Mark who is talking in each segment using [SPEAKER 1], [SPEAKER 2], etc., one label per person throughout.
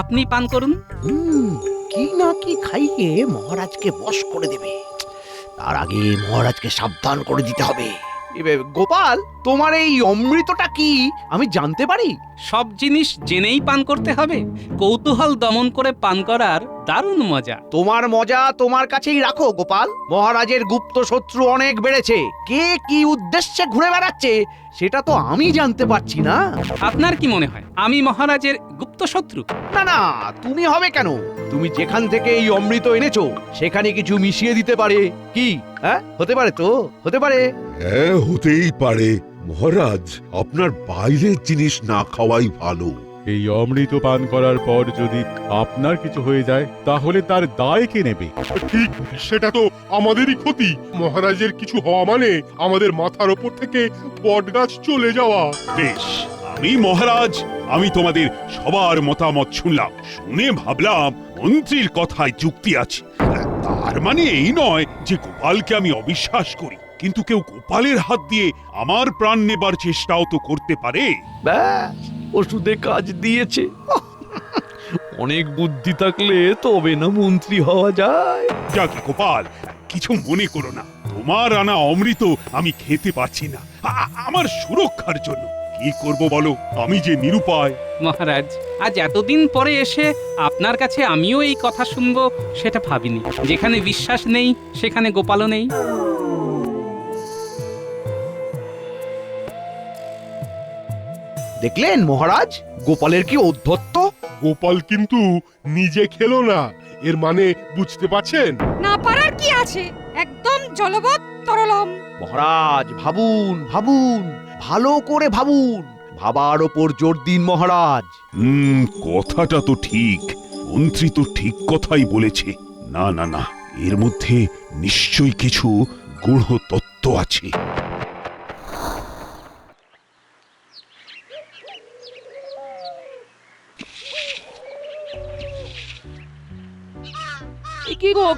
[SPEAKER 1] আপনি পান করুন।
[SPEAKER 2] কি না কি খাইয়ে মহারাজকে বশ করে দেবে, তার আগে মহারাজকে সাবধান করে দিতে হবে। গোপাল, তোমার এই অমৃতটা কি আমি জানতে পারি?
[SPEAKER 1] সব জিনিস জেনেই পান করতে হবে। কৌতূহল দমন করে পান করার দারুণ মজা।
[SPEAKER 2] তোমার মজা তোমার কাছেই রাখো গোপাল। মহারাজের গুপ্ত শত্রু অনেক বেড়েছে, কে কি উদ্দেশ্যে ঘুরে বেড়াচ্ছে সেটা তো আমি জানতে পারছি না।
[SPEAKER 1] আপনার কি মনে হয় আমি মহারাজের গুপ্ত শত্রু?
[SPEAKER 2] না না, তুমি হবে কেন? তুমি যেখান থেকে এই অমৃত এনেছো সেখানে কিছু মিশিয়ে দিতে পারে কি? হ্যাঁ, হতে পারে তো, হতে পারে।
[SPEAKER 3] হ্যাঁ, হতেই পারে। মহারাজ, আপনার বাইরের জিনিস না খাওয়াই ভালো।
[SPEAKER 4] এই অমৃত পান করার পর যদি আপনার কিছু হয়ে যায় তাহলে তার দায় কে নেবে?
[SPEAKER 5] ঠিক, সেটা তো আমাদেরই ক্ষতি। মহারাজের কিছু হওয়া মানে আমাদের মাথার ওপর থেকে বটগাছ চলে যাওয়া।
[SPEAKER 3] বেশ, মহারাজ, আমি তোমাদের সবার মতামত শুনলাম। শুনে ভাবলাম মন্ত্রীর কথায় যুক্তি আছে। তার মানে এই নয় যে গোপালকে আমি অবিশ্বাস করি, কিন্তু কেউ গোপালের হাত দিয়ে আমার প্রাণ নেবার চেষ্টাও তো করতে পারে।
[SPEAKER 2] ব্যাস, ওষুধে কাজ দিয়েছে। অনেক বুদ্ধি থাকলে তবে না মন্ত্রী হওয়া যায়।
[SPEAKER 3] যাকে গোপাল, কিছু মনে করো না। তোমার আনা অমৃত আমি খেতে পারছি না, আমার সুরক্ষার জন্য। কি করব বলো, আমি যে নিরুপায়।
[SPEAKER 1] মহারাজ, আজ এতদিন পরে এসে আপনার কাছে আমিও এই কথা শুনবো সেটা ভাবিনি। যেখানে বিশ্বাস নেই সেখানে গোপালও নেই।
[SPEAKER 2] দেখলেন মহারাজ, গোপালের কি ঔদ্ধত্য।
[SPEAKER 5] গোপাল কিন্তু নিজে খেলো না, এর মানে বুঝতে পারছেন?
[SPEAKER 6] না পারার কি আছে, একদম জলবৎ তরলম।
[SPEAKER 2] মহারাজ ভাবুন ভাবুন, ভালো করে ভাবুন, ভাবার ওপর জোর দিন মহারাজ।
[SPEAKER 3] কথাটা তো ঠিক। মন্ত্রী তো ঠিক কথাই বলেছে। না না না, এর মধ্যে নিশ্চয়ই কিছু গূঢ় তত্ত্ব আছে।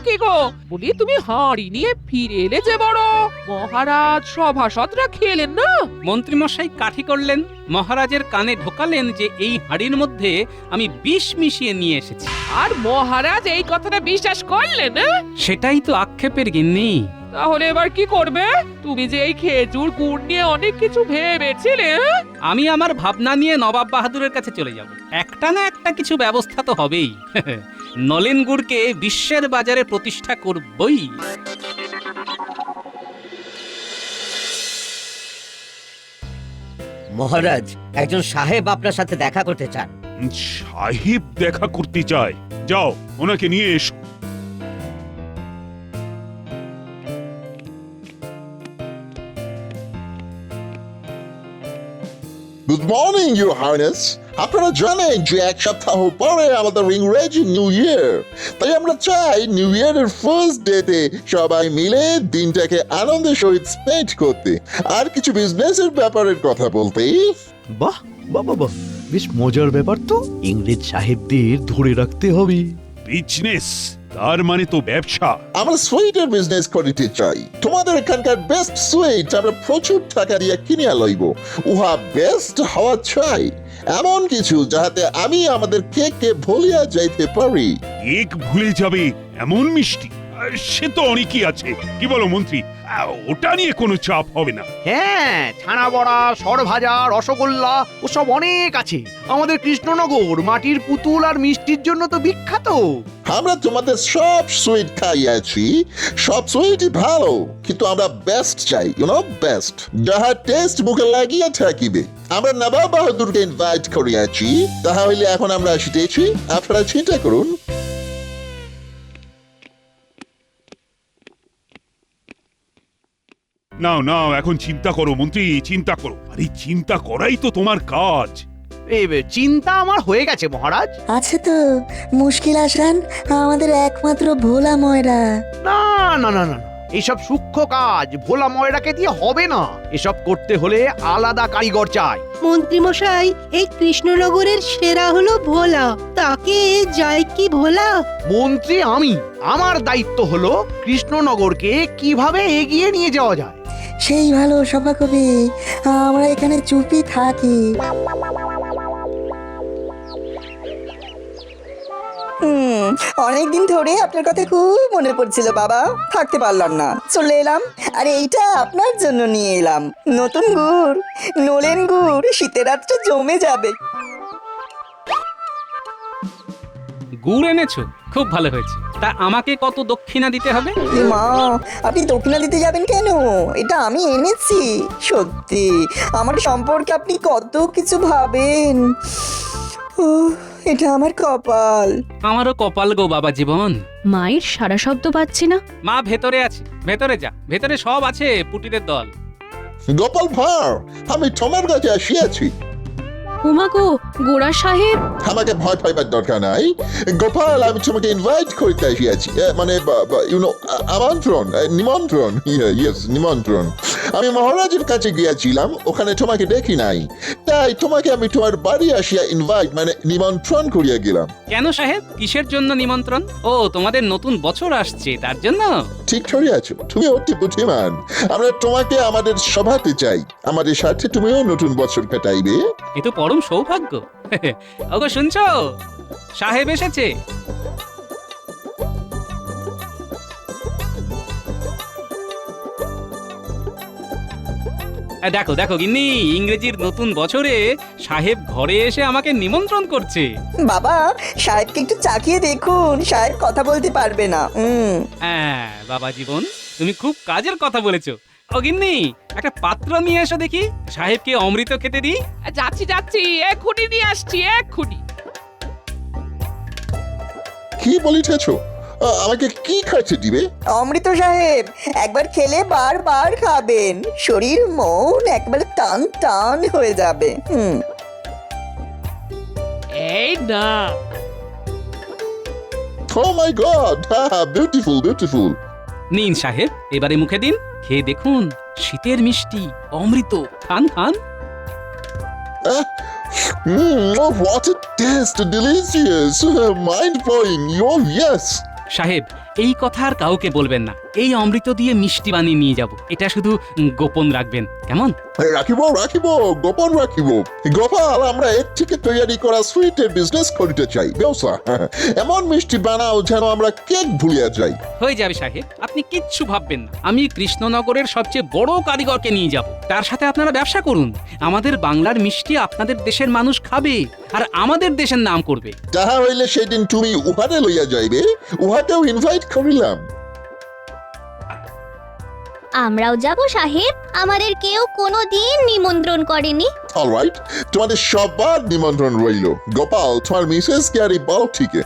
[SPEAKER 7] কি গো বলি, তুমি হাঁড়ি নিয়ে ফিরে এলে যে বড়? মহারাজ সভাসদরা খেলেন না?
[SPEAKER 1] মন্ত্রীমশাই কাঠি করলেন, মহারাজের কানে ঢোকালেন যে এই হাঁড়ির মধ্যে আমি বিষ মিশিয়ে নিয়ে এসেছি।
[SPEAKER 7] আর মহারাজ এই কথাটা বিশ্বাস করলেন না?
[SPEAKER 1] সেটাই তো আক্ষেপের গিন্নি।
[SPEAKER 7] তাহলে এবার কি করবে? তুমি যে এই খেজুর গুড় নিয়ে অনেক কিছু ভেবেছিলে।
[SPEAKER 1] আমি আমার ভাবনা নিয়ে নবাব বাহাদুরের কাছে চলে যাব। একটা না একটা কিছু ব্যবস্থা তো হবেই। নলেন গুড়কে বিশ্বের বাজারে প্রতিষ্ঠা করবই।
[SPEAKER 8] মহারাজ, একজন সাহেব আপনার সাথে দেখা করতে চান।
[SPEAKER 3] সাহেব দেখা করতে চায়? যাও, ওনাকে নিয়ে এসো।
[SPEAKER 9] Good morning your highness. আপনারা জানেন যে এক সপ্তাহ পরে আমাদের ইংরেজি নিউ ইয়ার, তাই আমরা চাই নিউ ইয়ারের ফার্স্ট ডেতে সবাই মিলে দিনটাকে আনন্দের সহিত স্পেন্ড করতে, আর কিছু বিজনেসের ব্যাপারের কথা বলতে।
[SPEAKER 2] বাহ বাহ বাহ, বেশ মজার ব্যাপার তো। ইংরেজ সাহেবদের ধরে রাখতে হবে।
[SPEAKER 3] বিজনেস? তার মানে তো ব্যবসা।
[SPEAKER 9] আমরা সুইটের বিজনেস করিতে চাই। তোমাদের এখানকার বেস্ট সুইট আমরা প্রচুর টাকা দিয়ে কিনিয়া লইব। উহা বেস্ট হওয়া চাই, এমন কিছু যাহাতে আমি আমাদের কেককে ভুলিয়া যাইতে পারি।
[SPEAKER 3] কেক ভুলে যাবে এমন মিষ্টি? সে তো অনেকই আছে। কি বলো মন্ত্রী, ওটা নিয়ে কোনো চাপ হবে না।
[SPEAKER 2] হ্যাঁ, ছানা বড়া, সরভাজা, রসগোল্লা ওসব অনেক আছে। আমাদের কৃষ্ণনগর মাটির পুতুল আর মিষ্টির জন্য তো বিখ্যাত।
[SPEAKER 9] আমরা তোমাদের সব সুইট খাইয়াছি, সব সুইটই ভালো, কিন্তু আমরা বেস্ট চাই, বেস্ট, যাহা টেস্ট মুখে লাগিয়া থাকিবে। আমরা নবাব বাহাদুরকে ইনভাইট করিয়াছি, তাহলে এখন আমরা আসিতেছি, আপনারা চিন্তা করুন।
[SPEAKER 3] নাও নাও, এখন চিন্তা করো মন্ত্রী, চিন্তা করো। আরে চিন্তা করাই তো তোমার কাজ।
[SPEAKER 2] এই চিন্তা আমার হয়ে গেছে মহারাজ।
[SPEAKER 10] আছে তো মুশকিল আসান, আমাদের একমাত্র ভোলা ময়রা।
[SPEAKER 2] না না না না, এইসব সূক্ষ্ম কাজ ভোলা ময়রাকে দিয়ে হবে না। এসব করতে হলে আলাদা কারিগর চাই।
[SPEAKER 6] মন্ত্রীমশাই, এই কৃষ্ণনগরের সেরা হলো ভোলা, তাকে যায় কি ভোলা?
[SPEAKER 2] মন্ত্রী আমি, আমার দায়িত্ব হলো কৃষ্ণনগরকে কিভাবে এগিয়ে নিয়ে যাওয়া যায়।
[SPEAKER 10] সেই ভালো সভাকবি, আমরা এখানে চুপি থাকি। অনেকদিন ধরে আপনার কথা খুব মনে পড়ছিল বাবা, থাকতে পারলাম না, চলে এলাম। আর এইটা আপনার জন্য নিয়ে এলাম, নতুন গুড়, নলেন গুড়, শীতের রাতটা জমে যাবে।
[SPEAKER 1] গুড় এনেছো, খুব ভালো হয়েছে। তা আমাকে কত দক্ষিণা দিতে হবে?
[SPEAKER 10] এ মা, আপনি দক্ষিণা দিতে যাবেন কেন? এটা আমি এনেছি। সত্যি আমার সম্পর্কে আপনি কত কিছু ভাবেন। ও, এটা আমার কপাল।
[SPEAKER 1] আমারও কপাল গো বাবা জীবন।
[SPEAKER 11] মায়ের সারা শব্দ পাচ্ছি না।
[SPEAKER 1] মা ভেতরে আছে, ভেতরে যা, ভেতরে সব আছে পুটিরের দল।
[SPEAKER 9] গোপাল ভাঁড়, আমি তোমার কাছে আসিয়াছি।
[SPEAKER 11] উমাগো, গোড়া সাহেব।
[SPEAKER 9] আমাকে ভয় পাইবার দরকার নাই গোপাল, আমি তোমাকে ইনভাইট করতে আসিয়াছি, মানে ইউনো আমন্ত্রণ, নিমন্ত্রণ। ইয়েস, নিমন্ত্রণ। আমি মহারাজের কাছে গিয়েছিলাম, ওখানে তোমাকে দেখি নাই, তাই তোমাকে আমি তোমার বাড়ি আসিয়া ইনভাইট মানে নিমন্ত্রণ করিয়া গেলাম।
[SPEAKER 1] কেন সাহেব, কিসের জন্য নিমন্ত্রণ? ও, তোমাদের নতুন বছর আসছে তার জন্য?
[SPEAKER 9] ঠিক ধরিয়াছ, তুমি অতি বুদ্ধিমান। আমরা তোমাকে আমাদের সভাতে চাই, আমাদের সাথে তুমিও নতুন বছর কাটাইবে।
[SPEAKER 1] এ তো পরম সৌভাগ্য। ওগো শুনছো, সাহেব এসেছে। দেখো দেখো গিন্নি, ইংরেজির নতুন বছরে সাহেব ঘরে এসে আমাকে নিমন্ত্রণ করছে।
[SPEAKER 10] বাবা, সাহেবকে একটু চাকিয়ে দেখুন, সাহেব কথা বলতে পারবে না।
[SPEAKER 1] হ্যাঁ বাবা জীবন, তুমি খুব কাজের কথা বলেছো। ও গিন্নি, একটা পাত্র নিয়ে এসো দেখি, সাহেবকে অমৃত খেতে দিই।
[SPEAKER 7] যাচ্ছি যাচ্ছি, এক্ষুনি নিয়ে আসছি, এক্ষুনি।
[SPEAKER 9] কি বলিতেছ? আমাকে কি খাইতে দিবে?
[SPEAKER 10] অমৃত সাহেব, একবার খেলে বারবার খাবেন, শরীর মন একবারে টান টান হয়ে যাবে।
[SPEAKER 7] এই না।
[SPEAKER 9] Oh my God! Beautiful, beautiful.
[SPEAKER 1] নিন সাহেব, এবারে মুখে দিন, খেয়ে দেখুন, শীতের মিষ্টি অমৃত, খান খান।
[SPEAKER 9] Oh, what a taste! Delicious! Mind-blowing! Oh, yes!
[SPEAKER 1] সাহেব, এই কথা আর কাউকে বলবেন না। এই অমৃত দিয়ে মিষ্টি বানিয়ে নিয়ে যাব, এটা শুধু গোপন রাখবেন, কেমন?
[SPEAKER 9] রাখিব, গোপন রাখিব। গোপাল, আমরা এর থেকে তৈরি করা সুইটের বিজনেস করতে চাই, ব্যবসা। এমন মিষ্টি বানাও যেন আমরা কেক ভুলিয়া যাই।
[SPEAKER 1] হয়ে যাবে সাহেব, আপনি কিচ্ছু ভাববেন না। আমি কৃষ্ণনগরের সবচেয়ে বড় কারিগরকে নিয়ে যাব, তার সাথে আপনারা ব্যবসা করুন। আমাদের বাংলার মিষ্টি আপনাদের দেশের মানুষ খাবে, আর আমাদের দেশের নাম করবে।
[SPEAKER 9] তাহা হইলে সেদিন তুমি উহারে লইয়া যাইবে, উহাকেও ইনভাইট করিলাম।
[SPEAKER 11] আমরাও যাব সাহেব, আমাদের কেউ কোনোদিন নিমন্ত্রণ করেনি।
[SPEAKER 9] অলরাইট, তোমাদের সবার নিমন্ত্রণ রইল। গোপাল, তোমার মিসেস কে আর এই বালকটিকে?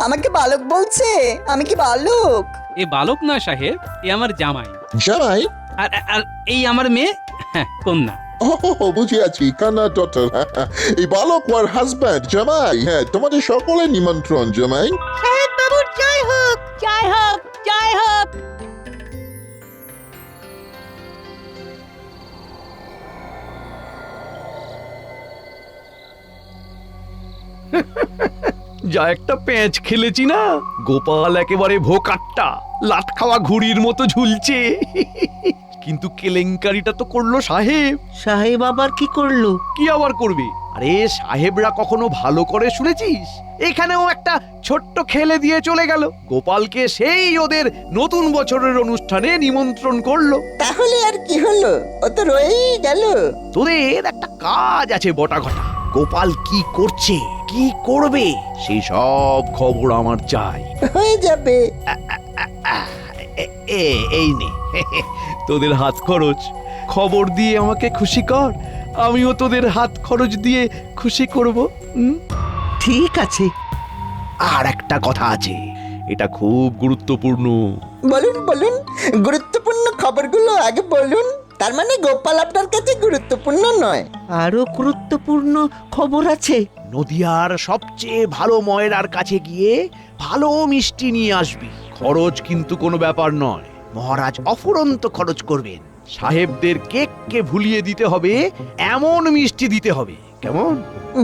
[SPEAKER 10] আমাকে বালক বলছে? আমি কি বালক?
[SPEAKER 1] এ বালক নয় সাহেব, এ আমার জামাই।
[SPEAKER 9] জামাই?
[SPEAKER 1] আর আর এই আমার মেয়ে, হ্যাঁ, কন্যা।
[SPEAKER 9] বুঝিয়াছি, কান্না ডটার। এই বালক ওর হাজব্যান্ড, জামাই। হ্যাঁ, তোমাদের সকলের নিমন্ত্রণ, জামাই।
[SPEAKER 6] সাহেব বাবুর জয় হোক, জয় হোক, জয় হোক।
[SPEAKER 2] যা একটা প্যাঁচ খেলেছি না, গোপাল একেবারে ভোকাট্টা, লাট খাওয়া ঘুড়ির মতো ঝুলছে। কিন্তু কেলেঙ্কারিটা তো করলো সাহেব।
[SPEAKER 8] সাহেব আবার কি করলো?
[SPEAKER 2] কি আবার করবে? আরে সাহেবরা কখনো ভালো করে শুনেছিস? এখানেও একটা ছোট্ট খেলে দিয়ে চলে গেল। গোপালকে সেই ওদের নতুন বছরের অনুষ্ঠানে নিমন্ত্রণ করলো।
[SPEAKER 10] তাহলে আর কি হলো, ও তো রয়েই গেল।
[SPEAKER 2] তোদের একটা কাজ আছে বটা ঘটা। গোপাল কি করছে, কি করবে, সেই সব খবর আমার চাই।
[SPEAKER 10] হয়ে যাবে।
[SPEAKER 2] এই নে তোদের হাত খরচ, খবর দিয়ে আমাকে খুশি কর, আমিও তোদের হাত খরচ দিয়ে খুশি করব।
[SPEAKER 8] ঠিক আছে।
[SPEAKER 2] আর একটা কথা আছে, এটা খুব গুরুত্বপূর্ণ।
[SPEAKER 10] বলুন বলুন, গুরুত্বপূর্ণ খবরগুলো আগে বলুন। তার মানে গোপাল আপনার কাছে গুরুত্বপূর্ণ নয়?
[SPEAKER 8] আরো গুরুত্বপূর্ণ খবর আছে।
[SPEAKER 2] নদিয়ার সবচেয়ে ভালো ময়রার কাছে গিয়ে ভালো মিষ্টি নিয়ে আসবি। খরচ কিন্তু কোনো ব্যাপার নয়, মহারাজ অফুরন্ত খরচ করবেন। সাহেবদের কেককে ভুলিয়ে দিতে হবে, এমন মিষ্টি দিতে হবে। কেমন?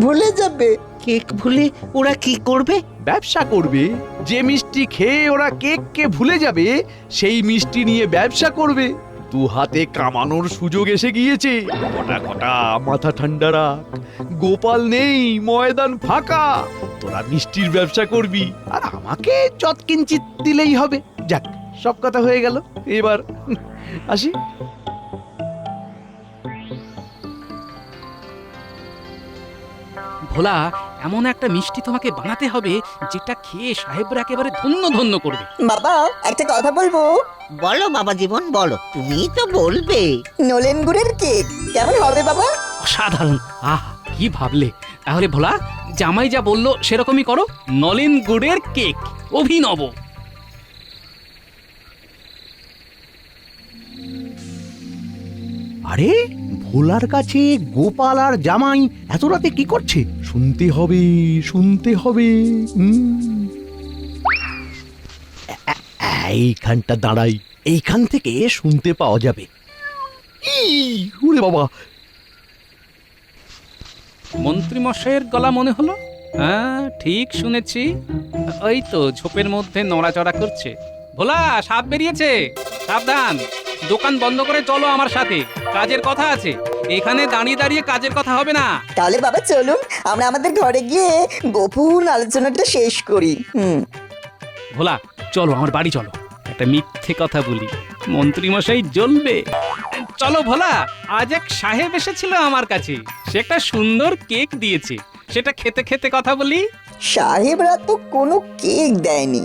[SPEAKER 10] ভুলে যাবে?
[SPEAKER 8] কেক ভুলে ওরা কি করবে?
[SPEAKER 2] ব্যবসা করবে। যে মিষ্টি খেয়ে ওরা কেককে ভুলে যাবে, সেই মিষ্টি নিয়ে ব্যবসা করবে। দু হাতে কামানোর সুযোগ এসে গিয়েছে। ঘটা ঘটা মাথা ঠান্ডা রাখ, গোপাল নেই, ময়দান ফাঁকা। তোরা মিষ্টির ব্যবসা করবি আর আমাকে যৎকিঞ্চিত দিলেই হবে। যাক, সব কথা হয়ে গেল। এবার আসি।
[SPEAKER 1] ভোলা, এমন একটা মিষ্টি তোমাকে বানাতে হবে যেটা খেয়ে সাহেবরা একেবারে ধন্য ধন্য করবে।
[SPEAKER 10] বাবা, একটা কথা বলবো?
[SPEAKER 8] বলো বাবা জীবন বলো, তুমিই তো বলবে।
[SPEAKER 10] নলেন গুড়ের কেক কেমন হবে বাবা?
[SPEAKER 1] অসাধারণ। আহ, কি ভাবলে? তাহলে ভোলা, জামাই যা বললো সেরকমই করো। নলেন গুড়ের কেক, অভিনব।
[SPEAKER 2] আরে, ভোলার কাছে গোপাল আর জামাই এত রাতে কি করছে? শুনতে হবে, শুনতে হবে। এইখানটা দাঁড়াই, এইখান থেকে শুনতে পাওয়া যাবে। ওরে বাবা,
[SPEAKER 1] মন্ত্রী মশাইয়ের গলা মনে হলো। হ্যাঁ, ঠিক শুনেছি। ওই তো ঝোপের মধ্যে নড়াচড়া করছে। ভোলা, সাপ বেরিয়েছে, সাবধান। দোকান বন্ধ করে চলো আমার সাথে, কাজের কথা আছে। এখানে দাঁড়িয়ে দাঁড়িয়ে কাজের কথা হবে না।
[SPEAKER 10] তাহলে বাবা চলুন, আমরা আমাদের ঘরে গিয়ে গোপন আলোচনাটা শেষ করি।
[SPEAKER 1] ভোলা, চলো আমার বাড়ি চলো, একটা মিথ্যে কথা বলি, মন্ত্রী মশাই জ্বলবে। চলো ভোলা, আজ এক সাহেব এসেছিল আমার কাছে, সে একটা সুন্দর কেক দিয়েছে, সেটা খেতে খেতে কথা বলি।
[SPEAKER 10] সাহেবরা তো কোনো কেক দেয়নি।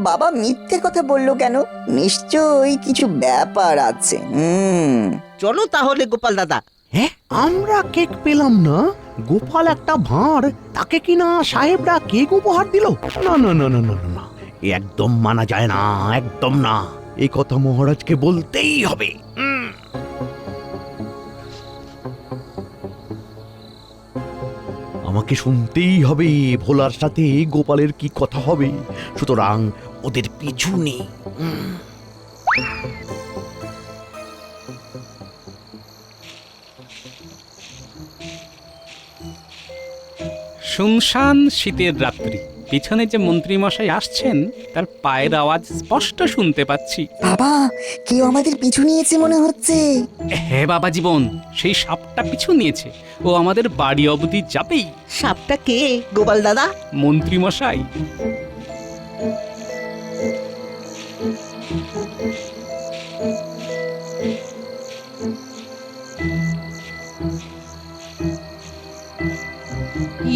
[SPEAKER 10] বাবা মিথ্যে কথা বললো কেন? নিশ্চয়ই কিছু ব্যাপার আছে।
[SPEAKER 8] চলো তাহলে গোপাল দাদা।
[SPEAKER 2] হ্যাঁ, আমরা কেক পেলাম না, গোপাল একটা ভাঁড়, তাকে কিনা সাহেবরা কেক উপহার দিল? না না না না না না, এ একদম মানা যায় না, একদম না। এই কথা মহারাজকে বলতেই হবে। আমাকে শুনতেই হবে ভোলার সাথে গোপালের কি কথা হবে। সুতরাং ওদের পিছু নেই।
[SPEAKER 1] শুনশান শীতের রাত্রি, পিছনে যে মন্ত্রী মশাই আসছেন তার পায়ের আওয়াজ স্পষ্ট শুনতে পাচ্ছি।
[SPEAKER 10] বাবা, কেউ আমাদের পিছু নিয়েছে মনে হচ্ছে।
[SPEAKER 1] হ্যাঁ বাবা জীবন, সেই সাপটা পিছু নিয়েছে, ও আমাদের বাড়ি অবধি যাবেই।
[SPEAKER 8] সাপটা কে গোপাল দাদা?
[SPEAKER 1] মন্ত্রী মশাই।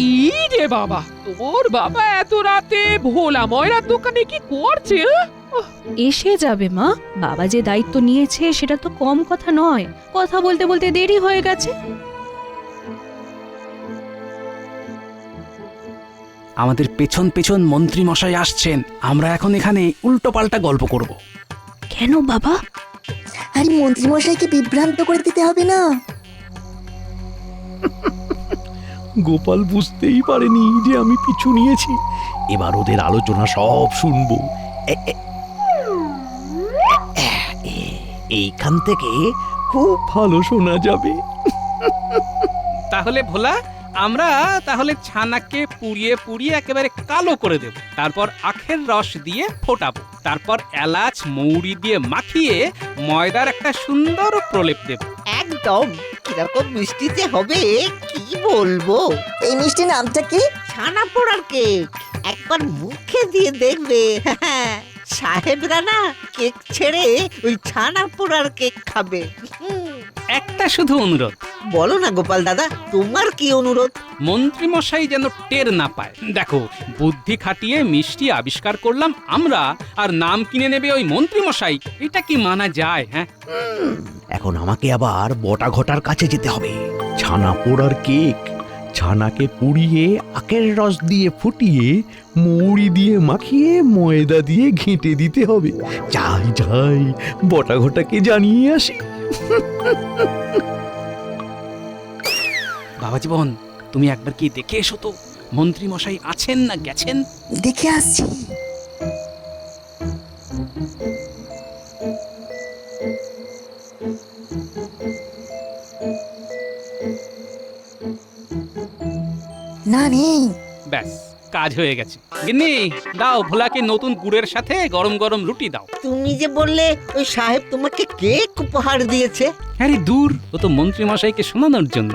[SPEAKER 7] ই রে বাবা, তোর বাবা এত রাতে ভোলা ময়রার দোকানে কি করছে?
[SPEAKER 12] এসে যাবে মা, বাবা যে দায়িত্ব নিয়েছে সেটা তো কম কথা নয়। কথা বলতে বলতে দেরি হয়ে গেছে।
[SPEAKER 1] আমাদের পেছন পেছন মন্ত্রী মশাই আসছেন, আমরা এখন এখানে উল্টো পাল্টা গল্প করব।
[SPEAKER 12] কেন বাবা?
[SPEAKER 10] আরে মন্ত্রী মশাইকে বিভ্রান্ত করে দিতে হবে না।
[SPEAKER 2] গোপাল বুঝতেই পারেনি যে আমি পিছু নিয়েছি। এবার ওদের আলোচনা সব শুনবো। এইখান থেকে খুব ভালো শোনা যাবে।
[SPEAKER 1] তাহলে ভোলা, আমরা তাহলে ছানাকে পুড়িয়ে পুড়িয়ে একেবারে কালো করে দেব, তারপর আখের রস দিয়ে ফোটাবো, তারপর এলাচ মৌরি দিয়ে মাখিয়ে ময়দার একটা সুন্দর প্রলেপ দেব।
[SPEAKER 8] একদম কিরকম মিষ্টি যে হবে কি বলবো।
[SPEAKER 10] এই মিষ্টি নামটা কি?
[SPEAKER 8] ছানা পোড়ার কেক। একবার মুখে দিয়ে দেখবে, সাহেবরা না কেক ছেড়ে ওই ছানা পোড়ার কেক খাবে।
[SPEAKER 1] একটা শুধু অনুরোধ।
[SPEAKER 8] বলো না গোপাল দাদা, তোমার কি অনুরোধ?
[SPEAKER 1] মন্ত্রী মশাই যেন টের না পায়। দেখো, বুদ্ধি খাটিয়ে মিষ্টি আবিষ্কার করলাম আমরা, আর নাম কিনে নেবে ওই মন্ত্রী মশাই, এটা কি মানা যায়? হ্যাঁ,
[SPEAKER 2] এখন আমাকে আবার বটা ঘটার কাছে যেতে হবে। ছানা পোড়ার কেক, ছানাকে পুড়িয়ে আখের রস দিয়ে ফুটিয়ে মৌরি দিয়ে মাখিয়ে ময়দা দিয়ে ঘেঁটে দিতে হবে। যাই যাই, বটা ঘটাকে জানিয়ে আসি।
[SPEAKER 1] বাবা জীবন, তুমি একবার কি দেখে এসো তো, মন্ত্রী মশাই আছেন না গেছেন।
[SPEAKER 10] দেখে আসছি। না, নেই।
[SPEAKER 1] ব্যাস, কাজ কাজ হয়ে গেছে। গিন্নি, দাও ভোলাকে নতুন গুড়ের সাথে গরম গরম রুটি দাও।
[SPEAKER 8] তুমি যে বললে ওই সাহেব তোমাকে কেক উপহার দিয়েছে।
[SPEAKER 1] আরে দূর, ও তো মন্ত্রী মশাইকে শোনানোর জন্য।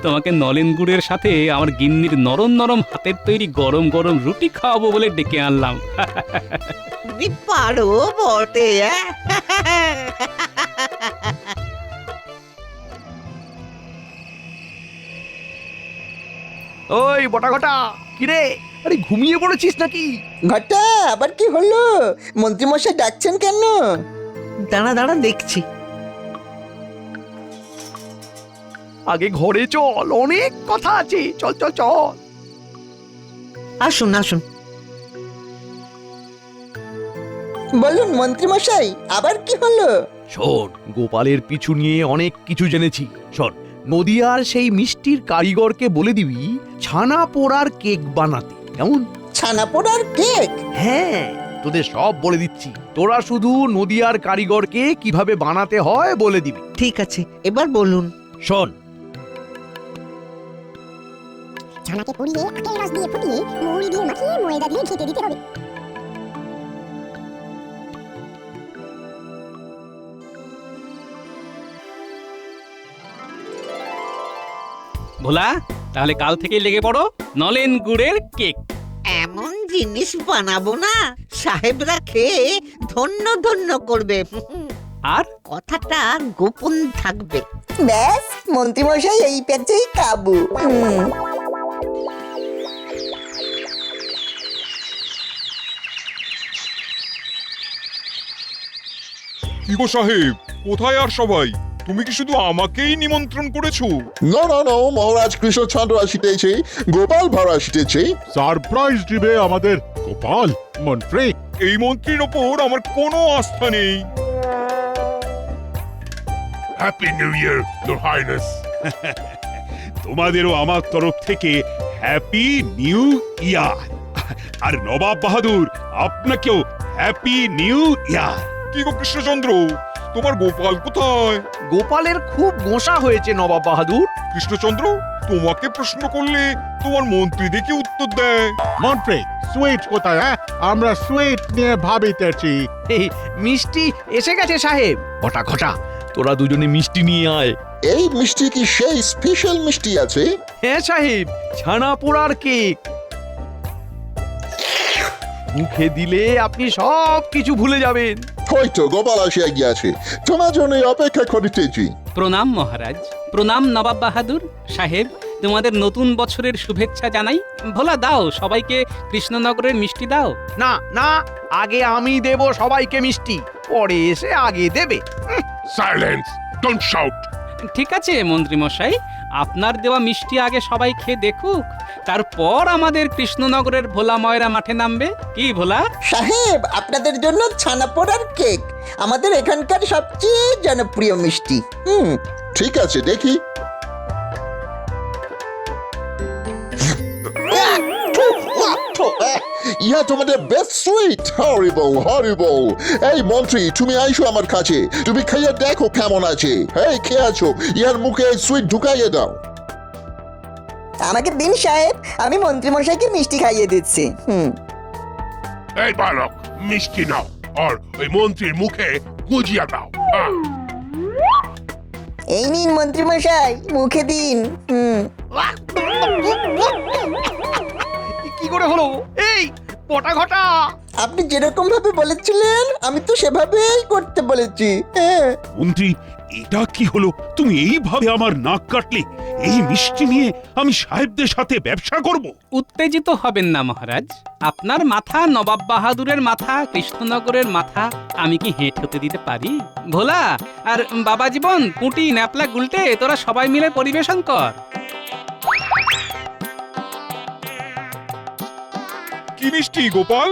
[SPEAKER 1] তোমাকে নলেন গুড়ের সাথে আমার গিন্নির নরম নরম হাতের তৈরি গরম গরম রুটি খাওয়াবো বলে ডেকে আনলাম।
[SPEAKER 8] তুমি পারো বটে,
[SPEAKER 2] ওই বটা ঘটা, কিরে, আরে ঘুমিয়ে পড়েছিস নাকি?
[SPEAKER 10] ঘটা আবার কি হলো? মন্ত্রীমশাই ডাকছেন কেন?
[SPEAKER 8] দাঁড়া দাঁড়া দেখছি।
[SPEAKER 2] আগে ঘরে চল, অনেক কথা আছে, চল চল চল।
[SPEAKER 8] আসুন আসুন।
[SPEAKER 10] বলুন মন্ত্রীমশাই, আবার কি হলো?
[SPEAKER 2] শোন, গোপালের পিছু নিয়ে অনেক কিছু জেনেছি। শোন, নদিয়ার সেই মিষ্টির কারিগরকে বলে দিবি ছানা পোড়ার কেক বানাতে, কেমন?
[SPEAKER 10] ছানা পোড়ার কেক?
[SPEAKER 2] হ্যাঁ, তোদের সব বলে দিচ্ছি, তোরা শুধু নদিয়ার কারিগরকে কিভাবে বানাতে হয় বলে দিবি।
[SPEAKER 8] ঠিক আছে, এবার বলুন।
[SPEAKER 2] শোন,
[SPEAKER 11] ছানাকে পুড়িয়ে আখের রস দিয়ে ফুটিয়ে মৌরি দিয়ে মাখিয়ে ময়দা দিয়ে ঘেঁটে দিতে হবে।
[SPEAKER 1] ভোলা, তাহলে কাল থেকে লেগে পড়ো নলেন গুড়ের কেক।
[SPEAKER 8] এমন জিনিস বানাবো না সাহেবরা খেয়ে ধন্য ধন্য করবে।
[SPEAKER 1] আর
[SPEAKER 8] কথাটা গোপন থাকবে।
[SPEAKER 10] ব্যাস, মন্ত্রীমশাই এই প্যাচেই কাবু।
[SPEAKER 5] কি গো সাহেব, কোথায় আর সবাই? তুমি কি শুধু আমাকেই নিমন্ত্রণ করেছো?
[SPEAKER 9] না না না, মহারাজ কৃষ্ণচন্দ্র আসিতেছে, গোপাল ভাড়া আসিতেছে।
[SPEAKER 4] সারপ্রাইজ দিবে আমাদের গোপাল মন্ত্রী।
[SPEAKER 5] এই মন্ত্রীর ওপর আমার কোনো আস্থা নেই। Happy new year, your highness.
[SPEAKER 3] তোমাদেরও আমার তরফ থেকে হ্যাপি নিউ ইয়ার। আর নবাব বাহাদুর, আপনাকেও হ্যাপি নিউ ইয়ার।
[SPEAKER 5] কি গো কৃষ্ণচন্দ্র, তোমার গোপাল কোথায়?
[SPEAKER 2] গোপালের খুব গোসা হয়েছে নবাব বাহাদুর।
[SPEAKER 5] কৃষ্ণচন্দ্র, তোমাকে প্রশ্ন করলে তোমার মন্ত্রী দেখে উত্তর দেয়।
[SPEAKER 4] মন্ত্রী, সুইট কোথায়? হ্যাঁ, আমরা সুইট নিয়ে ভাবিতেছি।
[SPEAKER 2] এই মিষ্টি এসে গেছে সাহেব। ঘটা ঘটা, তোরা দুজনে মিষ্টি নিয়ে আয়।
[SPEAKER 9] এই মিষ্টি কি সেই স্পেশাল মিষ্টি আছে?
[SPEAKER 2] হ্যাঁ সাহেব, ছানা পোড়ার কেক। মুখে দিলে আপনি সব কিছু ভুলে যাবেন।
[SPEAKER 9] হয়তো গোপাল আসিয়া গিয়াছে, তোমার জন্য অপেক্ষা করিতেছি।
[SPEAKER 1] প্রণাম মহারাজ, প্রণাম নবাব বাহাদুর সাহেব। তোমাদের নতুন বছরের শুভেচ্ছা জানাই। ভোলা, দাও সবাইকে কৃষ্ণনগরের মিষ্টি দাও।
[SPEAKER 2] না না, আগে আমি দেব সবাইকে মিষ্টি, পরে এসে আগে দেবে।
[SPEAKER 5] Silence, don't shout.
[SPEAKER 1] ঠিক আছে মন্ত্রী মশাই, আপনার দেওয়া মিষ্টি আগে সবাই খেয়ে দেখুক, তারপর আমাদের কৃষ্ণনগরের ভোলা ময়রা মাঠে নামবে। কি ভোলা?
[SPEAKER 10] সাহেব, আপনাদের জন্য ছানা পোড়ার কেক, আমাদের এখানকার সবচেয়ে জনপ্রিয় মিষ্টি।
[SPEAKER 9] ঠিক আছে, দেখি। ইহা তোমাদের বেস্ট সুইট। হরিবল হরিবল। এই মন্ত্রী, তুমি আইসো আমার কাছে, তুমি খাইয়ে দেখো কেমন আছে। এই খেয়ে আছো, ইহার মুখে সুইট ঢুকাইয়ে দাও।
[SPEAKER 10] আমাকে দিন সাহেব, আমি মন্ত্রীমশাইকে মিষ্টি খাইয়ে দিচ্ছি।
[SPEAKER 5] এই বালক, মিষ্টি নাও আর ওই মন্ত্রীর মুখে গুজিয়া দাও।
[SPEAKER 10] এই নিন মন্ত্রীমশাই, মুখে দিন।
[SPEAKER 2] কি করে হলো? এই পটা ঘটা,
[SPEAKER 10] আপনি যেরকম ভাবে বলেছিলেন আমি তো সেভাবেই করতে বলেছি। হ্যাঁ।
[SPEAKER 3] মন্ত্রী, এটা কি হলো? তুমি এইভাবে আমার নাক কাটলে? এই মিষ্টি নিয়ে আমি সাহেবদের সাথে ব্যবসা করব?
[SPEAKER 1] উত্তেজিত হবেন না মহারাজ, আপনার মাথা নবাব বাহাদুরের মাথা, কৃষ্ণনগরের মাথা আমি কি হেঁট হতে দিতে পারি? ভোলা আর বাবা জীবন, পুঁটি, ন্যাপলা, গুলটে, তোরা সবাই মিলে পরিবেশন কর।
[SPEAKER 5] কি মিষ্টি গোপাল?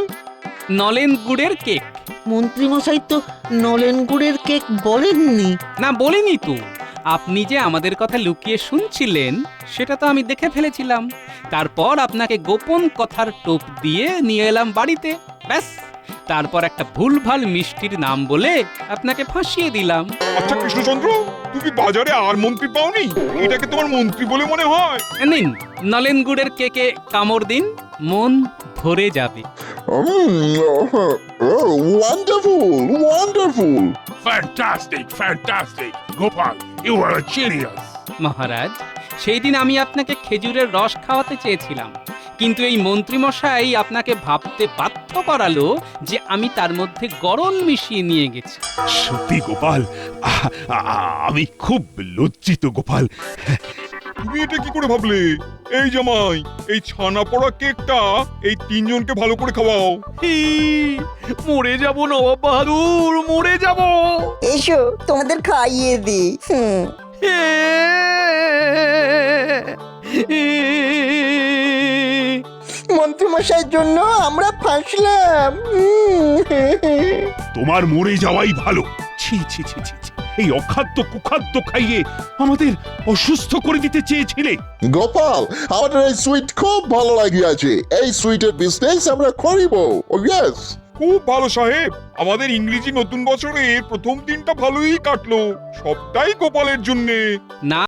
[SPEAKER 1] নলেন গুড়ের কেক।
[SPEAKER 8] মন্ত্রী মশাই তো নলেন গুড়ের কেক বলেননি।
[SPEAKER 1] না, বলিনি তো। আপনি যে আমাদের কথা লুকিয়ে শুনছিলেন সেটা তো আমি দেখে ফেলেছিলাম। তারপর আপনাকে গোপন কথার টোপ দিয়ে নিয়ে এলাম বাড়িতে। ব্যাস, তারপর একটা ভুলভাল মিষ্টির নাম বলে আপনাকে ফাঁসিয়ে দিলাম।
[SPEAKER 5] আচ্ছা কৃষ্ণচন্দ্র, তুমি বাজারে আর মন্ত্রী পাওনি? এটাকে তোমার মন্ত্রী বলে মনে হয়?
[SPEAKER 1] নিন, নলেন গুড়ের কেকে কামড় দিন। মন ভরে যাবে।
[SPEAKER 9] Wonderful wonderful
[SPEAKER 3] fantastic Gopal, you are a genius.
[SPEAKER 1] মহারাজ, সেই দিন আমি আপনাকে খেজুরের রস খাওয়াতে চেয়েছিলাম, কিন্তু এই মন্ত্রীমশাই আপনাকে ভাবতে বাধ্য করালো যে আমি তার মধ্যে গরল মিশিয়ে নিয়ে গেছি।
[SPEAKER 3] সত্যি গোপাল, আমি খুব লজ্জিত গোপাল।
[SPEAKER 5] তুমি এটা কি করে ভাবলে? এই জামাই, এই ছানা পড়া কেকটা এই তিনজনকে ভালো করে খাওয়াও।
[SPEAKER 2] মরে যাব নবাব বাহাদুর, মরে যাব।
[SPEAKER 10] এসো তোমাদের খাইয়ে দি। মন্ত্রীমশাইয়ের জন্য আমরা ফাঁসলাম।
[SPEAKER 3] তোমার মরে যাওয়াই ভালো। ছি ছি ছি ছি ছি। এই অখাদ্য কুখাদ্য খাইয়ে আমাদের অসুস্থ করে দিতে চেয়েছিলে।
[SPEAKER 9] গোপাল, আমাদের এই সুইট খুব ভালো লাগিয়াছে। এই সুইটের বিজনেস আমরা করিব। ও ইয়েস।
[SPEAKER 5] খুব ভালো সাহেব, আমাদের ইংরেজি নতুন বছরের প্রথম দিনটা ভালোই কাটলো, সবটাই গোপালের জন্যে।
[SPEAKER 1] না